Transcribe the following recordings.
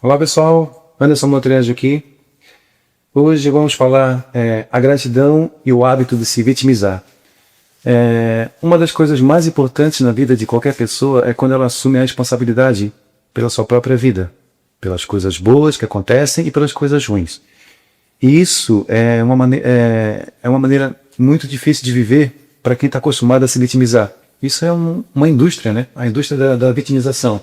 Olá pessoal, Anderson Montenegro aqui. Hoje vamos falar a gratidão e o hábito de se vitimizar. Uma das coisas mais importantes na vida de qualquer pessoa é quando ela assume a responsabilidade pela sua própria vida, pelas coisas boas que acontecem e pelas coisas ruins. E isso é uma maneira muito difícil de viver para quem está acostumado a se vitimizar. Isso é uma indústria, né? A indústria da vitimização.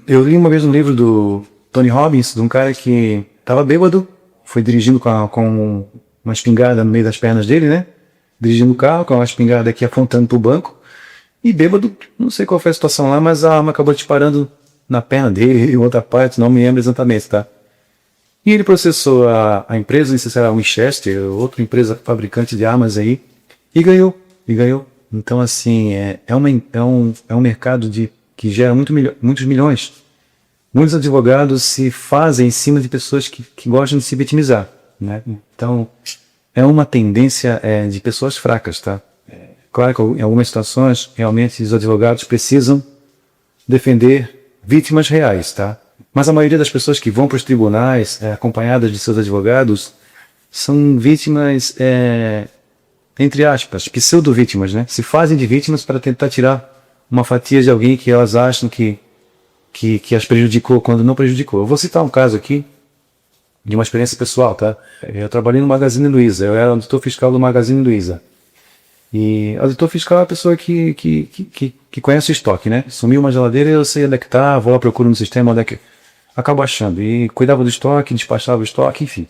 Eu li uma vez um livro do Tony Robbins, de um cara que estava bêbado, foi dirigindo com uma espingarda no meio das pernas dele, né? Dirigindo o carro com uma espingarda aqui apontando para o banco. E bêbado, não sei qual foi a situação lá, mas a arma acabou disparando na perna dele, em outra parte, não me lembro exatamente, tá? E ele processou a empresa, não sei se era Winchester, outra empresa fabricante de armas aí, e ganhou. Então, assim, é um mercado que gera muitos milhões. Muitos advogados se fazem em cima de pessoas que gostam de se vitimizar, né? Então, é uma tendência de pessoas fracas, tá? Claro que em algumas situações, realmente, os advogados precisam defender vítimas reais, tá? Mas a maioria das pessoas que vão para os tribunais, acompanhadas de seus advogados, são vítimas, entre aspas, pseudo-vítimas, né? Se fazem de vítimas para tentar tirar uma fatia de alguém que elas acham que as prejudicou quando não prejudicou. Eu vou citar um caso aqui de uma experiência pessoal, tá? Eu trabalhei no Magazine Luiza, eu era auditor fiscal do Magazine Luiza. E auditor fiscal é a pessoa que conhece o estoque, né? Sumiu uma geladeira, eu sei onde é que tá, vou lá, procuro no sistema onde é que... Acabo achando. E cuidava do estoque, despachava o estoque, enfim.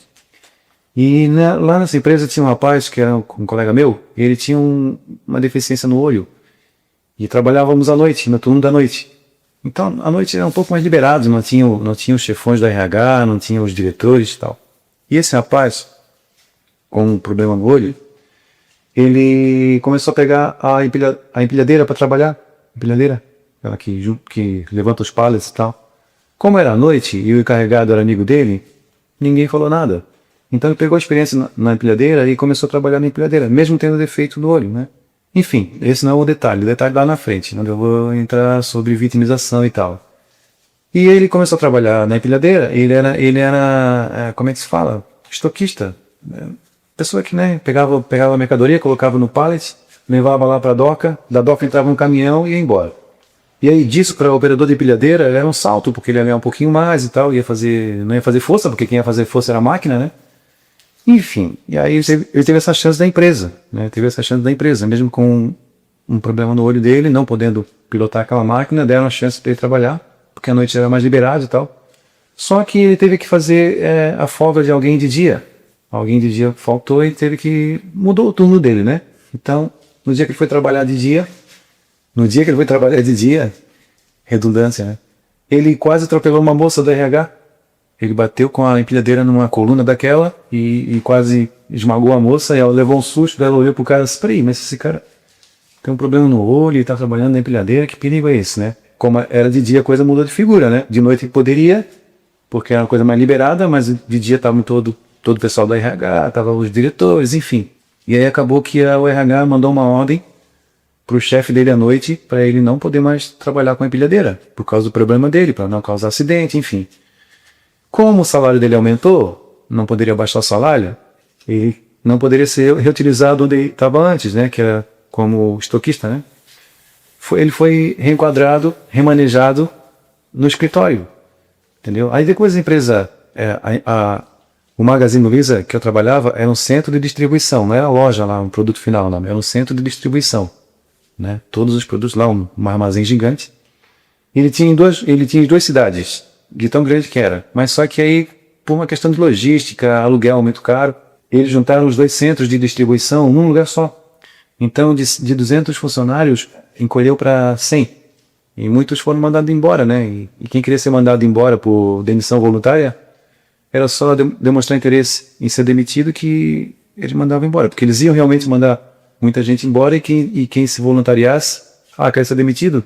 E lá nessa empresa tinha um rapaz, que era um colega meu, e ele tinha uma deficiência no olho. E trabalhávamos à noite, no turno da noite. Então, à noite era um pouco mais liberado, não tinha os chefões da RH, não tinha os diretores e tal. E esse rapaz, com um problema no olho, ele começou a pegar a empilhadeira para trabalhar. Empilhadeira, aquela que levanta os pallets e tal. Como era à noite e o encarregado era amigo dele, ninguém falou nada. Então ele pegou a experiência na empilhadeira e começou a trabalhar na empilhadeira, mesmo tendo defeito no olho, né? Enfim, esse não é o detalhe lá na frente, onde eu vou entrar sobre vitimização e tal. E ele começou a trabalhar na empilhadeira, ele era como é que se fala? Estoquista. Pessoa que, né, pegava a mercadoria, colocava no pallet, levava lá para a doca, da doca entrava um caminhão e ia embora. E aí disso para o operador de empilhadeira era um salto, porque ele ia ganhar um pouquinho mais e tal, não ia fazer força, porque quem ia fazer força era a máquina, né? Enfim, e aí ele teve essa chance da empresa, né? Mesmo com um problema no olho dele, não podendo pilotar aquela máquina, deram a chance para ele trabalhar, porque a noite era mais liberado e tal. Só que ele teve que fazer a folga de alguém de dia. Alguém de dia faltou e mudou o turno dele, né? Então, no dia que ele foi trabalhar de dia, redundância, né? Ele quase atropelou uma moça do RH. Ele bateu com a empilhadeira numa coluna daquela e quase esmagou a moça, e ela levou um susto, ela olhou pro cara e disse, peraí, mas esse cara tem um problema no olho e tá trabalhando na empilhadeira, que perigo é esse, né? Como era de dia, a coisa mudou de figura, né? De noite poderia, porque era uma coisa mais liberada, mas de dia tava todo o pessoal da RH, tava os diretores, enfim. E aí acabou que o RH mandou uma ordem pro chefe dele à noite para ele não poder mais trabalhar com a empilhadeira, por causa do problema dele, para não causar acidente, enfim. Como o salário dele aumentou, não poderia baixar o salário, e não poderia ser reutilizado onde ele estava antes, né, que era como estoquista, né? Ele foi reenquadrado, remanejado no escritório, entendeu? Aí depois a empresa, o Magazine Luiza que eu trabalhava era um centro de distribuição, não era loja lá, um produto final, não, era um centro de distribuição, né? Todos os produtos lá, um armazém gigante. Ele tinha duas cidades, de tão grande que era. Mas só que aí, por uma questão de logística, aluguel muito caro, eles juntaram os dois centros de distribuição num lugar só. Então, de 200 funcionários, encolheu para 100. E muitos foram mandados embora, né? E quem queria ser mandado embora por demissão voluntária, era só demonstrar interesse em ser demitido que eles mandavam embora. Porque eles iam realmente mandar muita gente embora e quem se voluntariasse, quer ser demitido?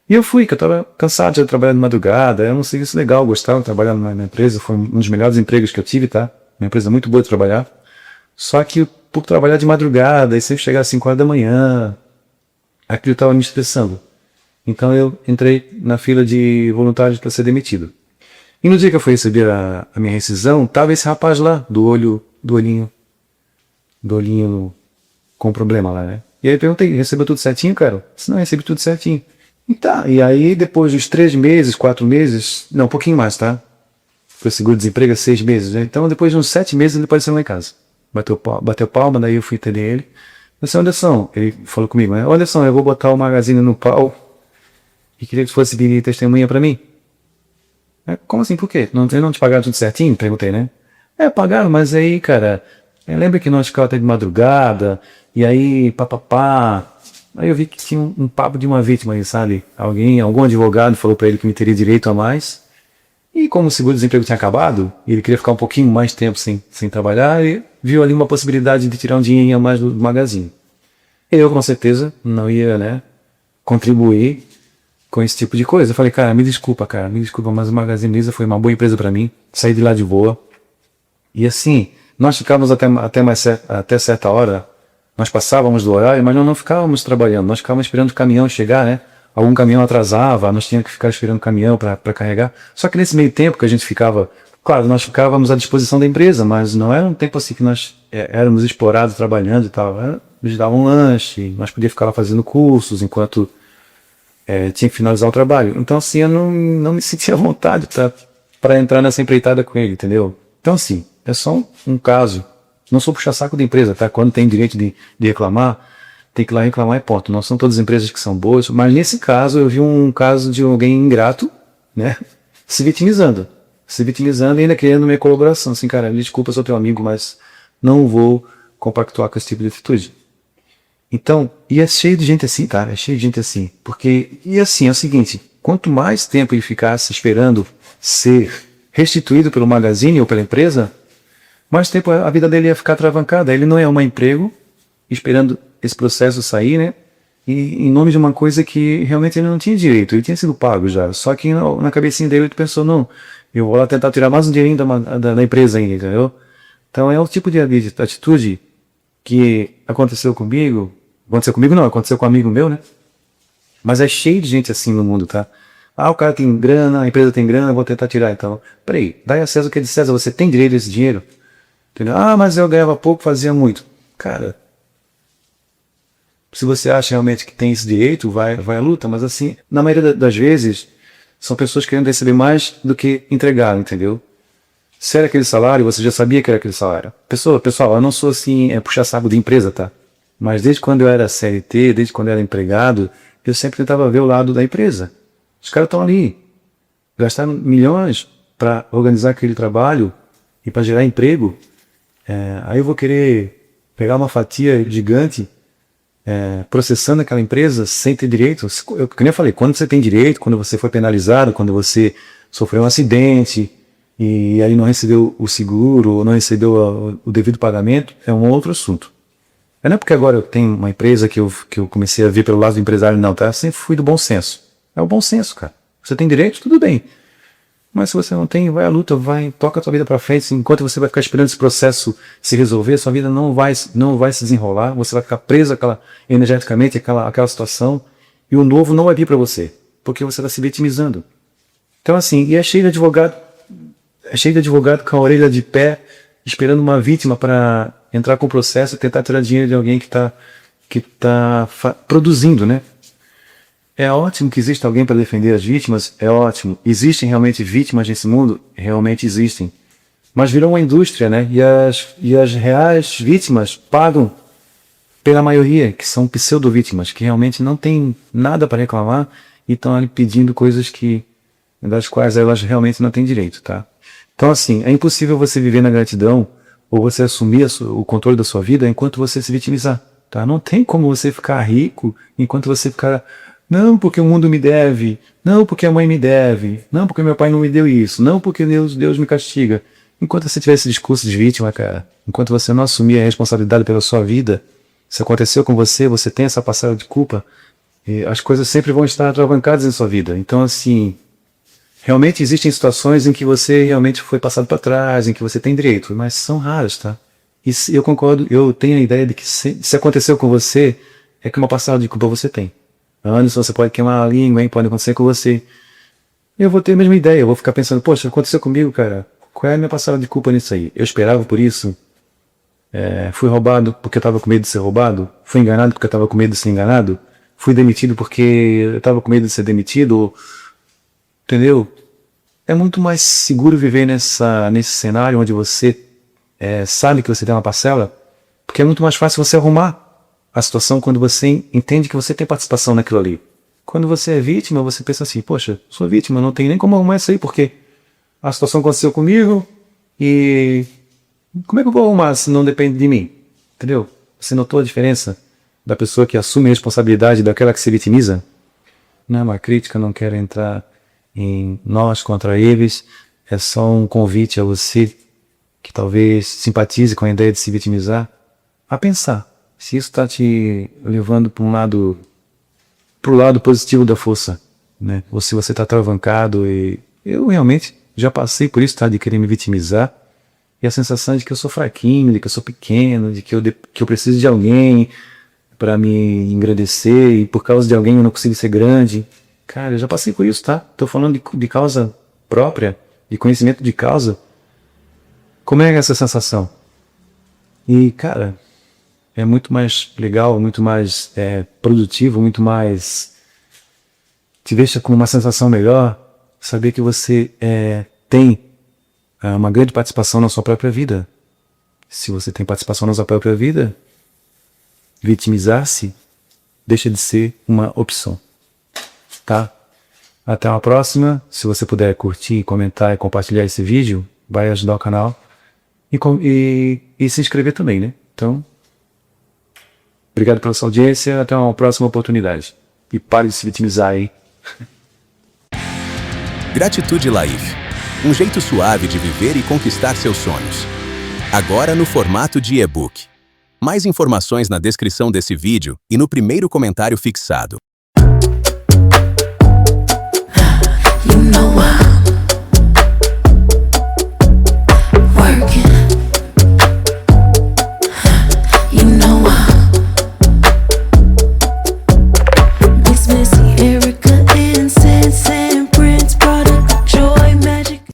E eu fui, que eu estava cansado de trabalhar de madrugada, era um serviço legal, gostava de trabalhar na empresa, foi um dos melhores empregos que eu tive, tá? Uma empresa muito boa de trabalhar. Só que por trabalhar de madrugada, e sempre chegar às 5 horas da manhã, aquilo estava me estressando. Então eu entrei na fila de voluntários para ser demitido. E no dia que eu fui receber a minha rescisão, tava esse rapaz lá, do olhinho com problema lá, né? E aí eu perguntei, recebeu tudo certinho, cara? Se não, recebi tudo certinho. E tá, e aí depois dos 3 meses, 4 meses, não, um pouquinho mais, tá? Foi seguro-desemprego 6 meses, né? Então depois de uns 7 meses ele apareceu lá em casa. Bateu palma, daí eu fui entender ele. Eu disse, Anderson, ele falou comigo, né? Anderson, eu vou botar o Magazine no pau e queria que tu fosse vir testemunha pra mim. Como assim, por quê? Não te pagaram tudo certinho? Perguntei, né? Pagaram, mas aí, cara, lembra que nós ficávamos até de madrugada, e aí, papapá. Aí eu vi que tinha um papo de uma vítima aí, sabe? Algum advogado falou pra ele que me teria direito a mais. E como o seguro-desemprego tinha acabado, e ele queria ficar um pouquinho mais tempo sem trabalhar, ele viu ali uma possibilidade de tirar um dinheirinho a mais do Magazine. Eu, com certeza, não ia, né, contribuir com esse tipo de coisa. Eu falei, cara, me desculpa, mas o Magazine Luiza foi uma boa empresa para mim, saí de lá de boa. E assim, nós ficávamos até certa hora, nós passávamos do horário, mas nós não ficávamos trabalhando, nós ficávamos esperando o caminhão chegar, né? Algum caminhão atrasava, nós tínhamos que ficar esperando o caminhão para carregar. Só que nesse meio tempo que a gente ficava, claro, nós ficávamos à disposição da empresa, mas não era um tempo assim que nós éramos explorados trabalhando e tal. Eles davam um lanche, nós podíamos ficar lá fazendo cursos enquanto tinha que finalizar o trabalho. Então assim, eu não me sentia à vontade para entrar nessa empreitada com ele, entendeu? Então assim, é só um caso. Não sou puxa-saco da empresa, tá? Quando tem direito de reclamar, tem que ir lá reclamar e ponto. Não são todas as empresas que são boas, mas nesse caso eu vi um caso de alguém ingrato, né? Se vitimizando e ainda querendo minha colaboração. Assim, cara, desculpa, sou teu amigo, mas não vou compactuar com esse tipo de atitude. Então, e é cheio de gente assim, cara, é cheio de gente assim. E assim, é o seguinte, quanto mais tempo ele ficasse esperando ser restituído pelo Magazine ou pela empresa, mais tempo a vida dele ia ficar travancada. Ele não é um emprego, esperando esse processo sair, né? E em nome de uma coisa que realmente ele não tinha direito, ele tinha sido pago já. Só que na cabecinha dele ele pensou, não, eu vou lá tentar tirar mais um dinheirinho da empresa ainda, entendeu? Então é o tipo de atitude que aconteceu comigo não, aconteceu com um amigo meu, né? Mas é cheio de gente assim no mundo, tá? O cara tem grana, a empresa tem grana, eu vou tentar tirar então. Peraí, dai a César o que é de César, você tem direito a esse dinheiro? Entendeu? Mas eu ganhava pouco, fazia muito. Cara, se você acha realmente que tem esse direito, vai à luta, mas assim, na maioria das vezes, são pessoas querendo receber mais do que entregar, entendeu? Se era aquele salário, você já sabia que era aquele salário. Pessoal, eu não sou assim, puxar saco de empresa, tá? Mas desde quando eu era CLT, desde quando eu era empregado, eu sempre tentava ver o lado da empresa. Os caras estão ali, gastaram milhões para organizar aquele trabalho e para gerar emprego. Aí eu vou querer pegar uma fatia gigante processando aquela empresa sem ter direito. Como eu falei, quando você tem direito, quando você foi penalizado, quando você sofreu um acidente e aí não recebeu o seguro ou não recebeu o devido pagamento, é um outro assunto. Não é porque agora eu tenho uma empresa que eu comecei a ver pelo lado do empresário, não, tá? Eu sempre fui do bom senso. É o bom senso, cara. Você tem direito, tudo bem. Mas se você não tem, vai à luta, toca a sua vida para frente. Enquanto você vai ficar esperando esse processo se resolver, sua vida não vai se desenrolar, você vai ficar preso energeticamente àquela situação, e o novo não vai vir para você, porque você está se vitimizando. Então assim, e é cheio de advogado com a orelha de pé, esperando uma vítima para entrar com o processo e tentar tirar dinheiro de alguém que tá produzindo, né? É ótimo que exista alguém para defender as vítimas, é ótimo. Existem realmente vítimas nesse mundo? Realmente existem. Mas virou uma indústria, né? E as reais vítimas pagam pela maioria, que são pseudo-vítimas, que realmente não tem nada para reclamar e estão ali pedindo coisas das quais elas realmente não têm direito, tá? Então assim, é impossível você viver na gratidão ou você assumir o controle da sua vida enquanto você se vitimizar, tá? Não tem como você ficar rico enquanto você ficar... Não, porque o mundo me deve. Não, porque a mãe me deve. Não, porque meu pai não me deu isso. Não, porque Deus me castiga. Enquanto você tiver esse discurso de vítima, cara, enquanto você não assumir a responsabilidade pela sua vida, se aconteceu com você, você tem essa parcela de culpa, as coisas sempre vão estar atravancadas em sua vida. Então, assim, realmente existem situações em que você realmente foi passado para trás, em que você tem direito, mas são raras, tá? E eu concordo, eu tenho a ideia de que se aconteceu com você, é que uma parcela de culpa você tem. Anderson, você pode queimar a língua, hein? Pode acontecer com você. eu vou ter a mesma ideia. Eu vou ficar pensando, poxa, aconteceu comigo, cara. Qual é a minha parcela de culpa nisso aí? Eu esperava por isso? Fui roubado porque eu estava com medo de ser roubado? Fui enganado porque eu estava com medo de ser enganado? Fui demitido porque eu estava com medo de ser demitido? Entendeu? É muito mais seguro viver nesse cenário onde você sabe que você tem uma parcela, porque é muito mais fácil você arrumar a situação quando você entende que você tem participação naquilo ali. Quando você é vítima, você pensa assim, poxa, sou vítima, não tem nem como arrumar isso aí, porque a situação aconteceu comigo e como é que eu vou arrumar se não depende de mim? Entendeu? Você notou a diferença da pessoa que assume a responsabilidade daquela que se vitimiza? Não é uma crítica, não quero entrar em nós contra eles, é só um convite a você que talvez simpatize com a ideia de se vitimizar, a pensar se isso está te levando para o lado positivo da força, né? Ou se você está travancado. E eu realmente já passei por isso, tá? De querer me vitimizar, e a sensação de que eu sou fraquinho, de que eu sou pequeno, de que eu preciso de alguém para me engrandecer, e por causa de alguém eu não consigo ser grande. Cara, eu já passei por isso, tá? Tô falando de causa própria, de conhecimento de causa. Como é essa sensação? E, cara, é muito mais legal, muito mais produtivo, muito mais... te deixa com uma sensação melhor saber que você tem uma grande participação na sua própria vida. Se você tem participação na sua própria vida, vitimizar-se deixa de ser uma opção. Tá? Até uma próxima. Se você puder curtir, comentar e compartilhar esse vídeo, vai ajudar o canal. E se inscrever também, né? Então, obrigado pela sua audiência. Até uma próxima oportunidade. E pare de se vitimizar aí. Gratitude Life. Um jeito suave de viver e conquistar seus sonhos. Agora no formato de e-book. Mais informações na descrição desse vídeo e no primeiro comentário fixado.